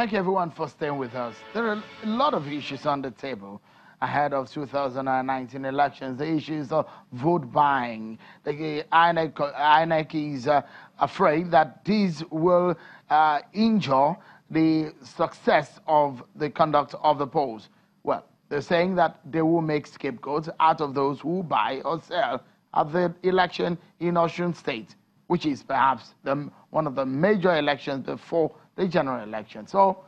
Thank you, everyone, for staying with us. There are a lot of issues on the table ahead of 2019 elections. The issues of vote buying. The INEC is afraid that these will injure the success of the conduct of the polls. Well, they're saying that they will make scapegoats out of those who buy or sell at the election in Osun State, which is perhaps one of the major elections before the general election. So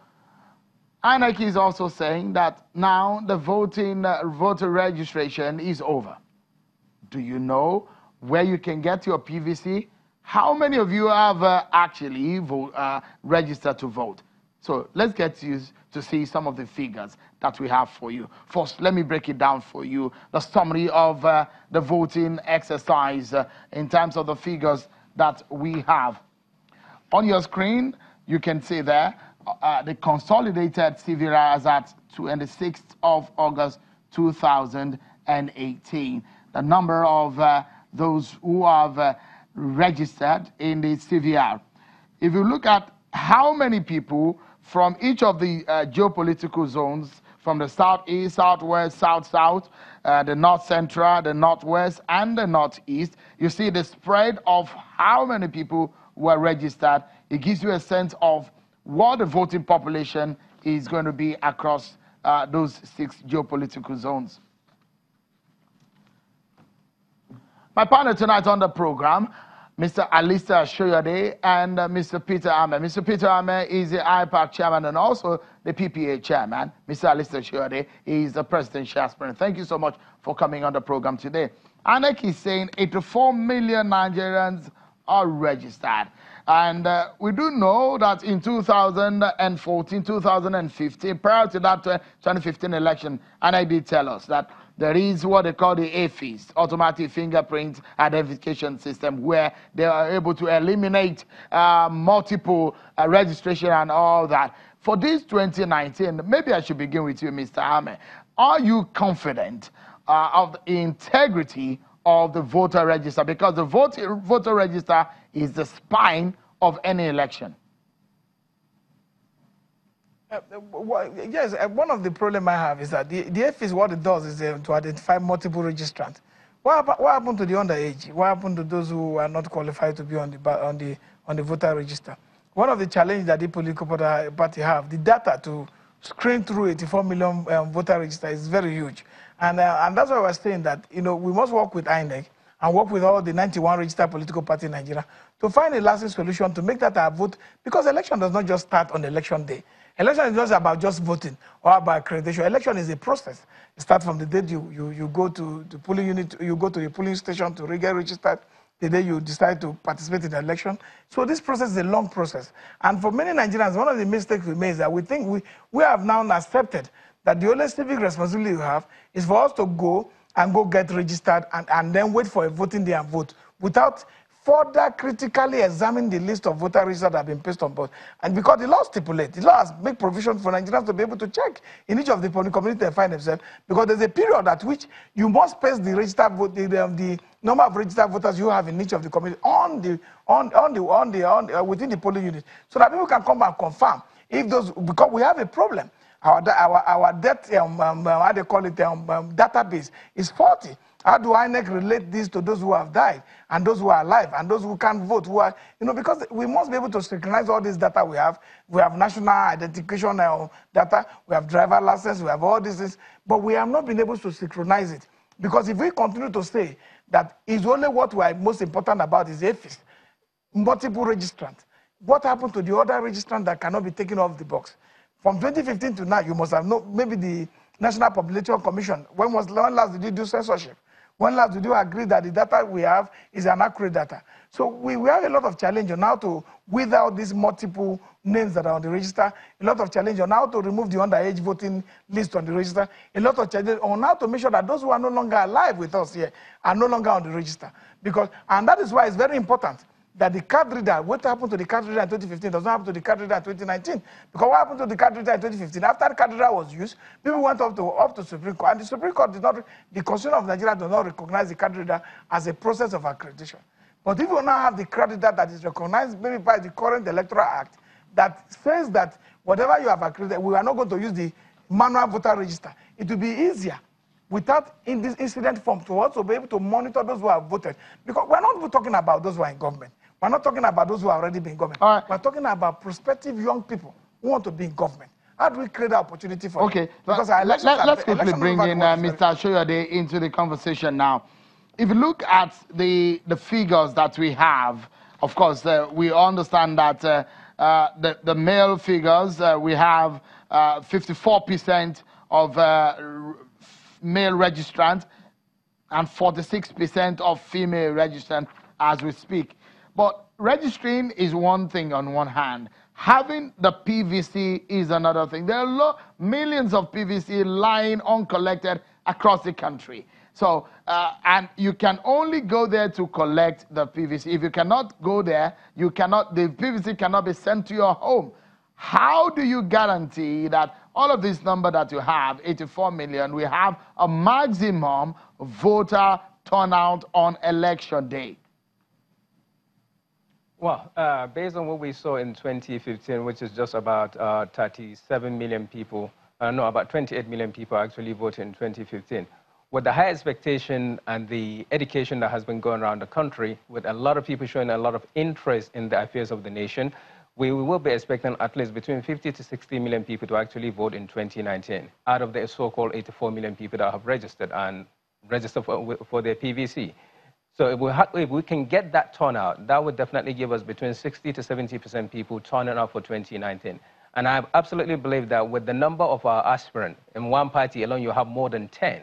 INEC is also saying that now the voter registration is over. Do you know where you can get your PVC? How many of you have actually registered to vote? So let's get to see some of the figures that we have for you. First, let me break it down for you, the summary of the voting exercise in terms of the figures that we have. On your screen, you can see there the consolidated CVR as at 26th of August 2018. The number of those who have registered in the CVR. If you look at how many people from each of the geopolitical zones, from the southeast, southwest, south-south, the north central, the northwest, and the northeast, you see the spread of how many people were registered. It gives you a sense of what the voting population is going to be across those 6 geopolitical zones. My partner tonight on the program, Mr. Alistair Shoyode and Mr. Peter Ame. Mr. Peter Ame is the IPAC chairman and also the PPA chairman. Mr. Alistair Shoyode is the presidential aspirant. Thank you so much for coming on the program today. INEC is saying 84 million Nigerians are registered. And we do know that in 2014, 2015, prior to that 2015 election, INEC did tell us that there is what they call the AFIS, Automatic Fingerprint Identification System, where they are able to eliminate multiple registration and all that. For this 2019, maybe I should begin with you, Mr. Ame. Are you confident of the integrity of the voter register? Because the voter register is the spine of any election. Yes, one of the problems I have is that the AFIS, what it does is to identify multiple registrants. What happened to the underage? What happened to those who are not qualified to be on the voter register? One of the challenges that the political party have, the data to screen through 84 million voter register is very huge. And that's why we're saying that, we must work with INEC and work with all the 91 registered political parties in Nigeria to find a lasting solution to make that our vote, because election does not just start on election day. Election is not about just voting or about accreditation. Election is a process. It starts from the day you go to the polling unit, you go to the polling station to get registered, the day you decide to participate in the election. So this process is a long process. And for many Nigerians, one of the mistakes we made is that we think we have now accepted that the only civic responsibility we have is for us to go get registered and then wait for a voting day and vote without further critically examine the list of voter registers that have been placed on board. And because the law stipulates, the law has made provision for Nigerians to be able to check in each of the community they find themselves, because there's a period at which you must place the registered vote, the number of registered voters you have in each of the community within the polling unit, so that people can come and confirm if those, because we have a problem. Our debt, how they call it, database is faulty. How do INEC relate this to those who have died and those who are alive and those who can't vote? Who are, because we must be able to synchronize all this data we have. We have national identification data, we have driver license, we have all these things, but we have not been able to synchronize it. Because if we continue to say that it's only what we are most important about is AFIS, multiple registrants, what happened to the other registrants that cannot be taken off the box? From 2015 to now, you must have known, maybe the National Population Commission, when last did you do censorship? When last did you agree that the data we have is an accurate data? So we have a lot of challenge on how to, without these multiple names that are on the register, a lot of challenge on how to remove the underage voting list on the register, a lot of challenge on how to make sure that those who are no longer alive with us here are no longer on the register. And that is why it's very important that the card reader, what happened to the card reader in 2015 does not happen to the card reader in 2019. Because what happened to the card reader in 2015, after the card reader was used, people went up to Supreme Court, and the Supreme Court did not, the Constitution of Nigeria does not recognize the card reader as a process of accreditation. But if you now have the card reader that is recognized maybe by the current Electoral Act, that says that whatever you have accredited, we are not going to use the manual voter register. It will be easier without in this incident form to also be able to monitor those who have voted. Because we're not even talking about those who are in government. We're not talking about those who have already been in government. All right. We're talking about prospective young people who want to be in government. How do we create the opportunity for them? Because let's quickly bring in Mr. Shoyode into the conversation now. If you look at the figures that we have, of course, we understand that the male figures, we have 54% of male registrants and 46% of female registrants as we speak. But registering is one thing on one hand. Having the PVC is another thing. There are millions of PVC lying uncollected across the country. So, and you can only go there to collect the PVC. If you cannot go there, the PVC cannot be sent to your home. How do you guarantee that all of this number that you have, 84 million, we have a maximum voter turnout on election day? Well, based on what we saw in 2015, which is just about 37 million people, about 28 million people actually voted in 2015. With the high expectation and the education that has been going around the country, with a lot of people showing a lot of interest in the affairs of the nation, we will be expecting at least between 50 to 60 million people to actually vote in 2019, out of the so-called 84 million people that have registered and registered for their PVC. So if we can get that turnout, that would definitely give us between 60 to 70% people turning out for 2019. And I absolutely believe that with the number of our aspirants in one party alone, you have more than 10.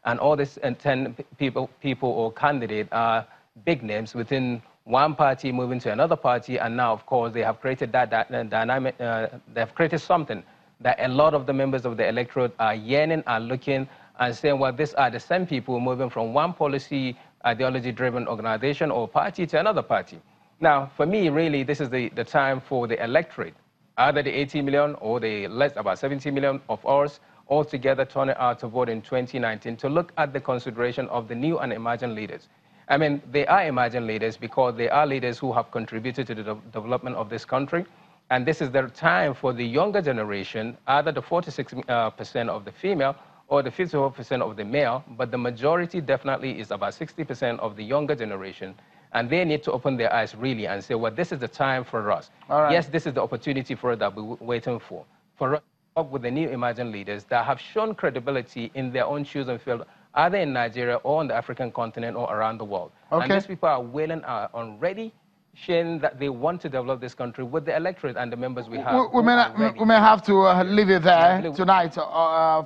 And all these 10 people or candidates are big names within one party moving to another party. And now, of course, they have created that dynamic, they have created something that a lot of the members of the electorate are yearning, are looking and saying, well, these are the same people moving from one policy, ideology-driven organization or party to another party. Now, for me, really, this is the time for the electorate, either the 80 million or the about 70 million of ours, all together turning out to vote in 2019 to look at the consideration of the new and emerging leaders. I mean, they are emerging leaders because they are leaders who have contributed to the development of this country. And this is the time for the younger generation, either the 46% of the female or the 54% of the male, but the majority definitely is about 60% of the younger generation. And they need to open their eyes really and say, well, this is the time for us. Right. Yes, this is the opportunity for us that we're waiting for us to work with the new emerging leaders that have shown credibility in their own chosen field, either in Nigeria or on the African continent or around the world. Okay. And these people are willing, are already sharing that they want to develop this country with the electorate and the members we have. We may have to leave it there tonight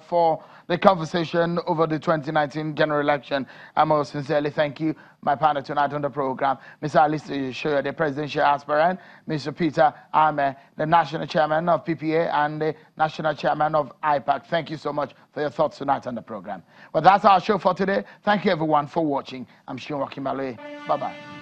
for the conversation over the 2019 general election. I most sincerely thank you, my partner tonight on the program, Mr. Analyst, the presidential aspirant, Mr. Peter Ame, the national chairman of PPA and the national chairman of IPAC. Thank you so much for your thoughts tonight on the program. Well, that's our show for today. Thank you, everyone, for watching. I'm Sean Wakimale. Bye-bye.